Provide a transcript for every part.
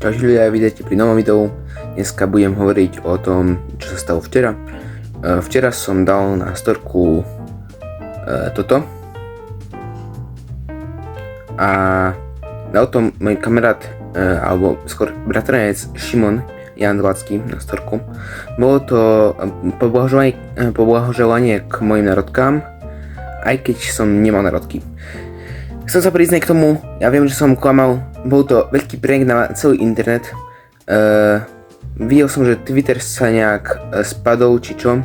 Čauži ľudia, vidíte pri novom videu. Dneska budem hovoriť o tom, čo sa stalo včera. Včera som dal na storku toto. A dal to môj kamarát, alebo skôr bratranec Šimon Jandlacký na storku. Bolo to poblahoželanie k mojim narodkám, aj keď som nemal narodky. Chcem sa priznať k tomu, ja viem, že som klamal, bol to veľký prank na celý internet. Videl som, že Twitter sa nejak spadol, či čo.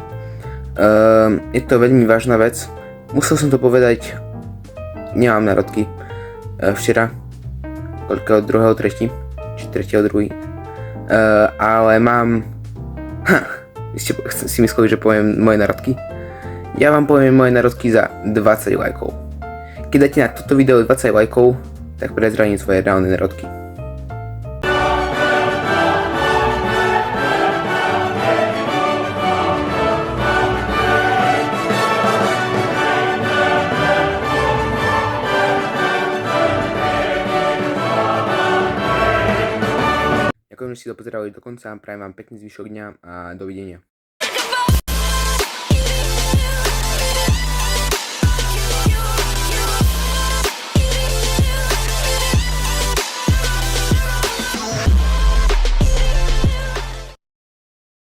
Je to veľmi vážna vec. Musel som to povedať, nemám narodky. Včera, koľkého 2.3. či 3.2. Ale mám... Vy ste si mysleli, že poviem moje narodky? Ja vám poviem moje narodky za 20 lajkov. Keď dáte na toto video 20 lajkov, tak prezradím svoje reálne narodky. Ďakujem, že ste to pozerali do konca, prajem vám pekný zvyšok dňa a dovidenia.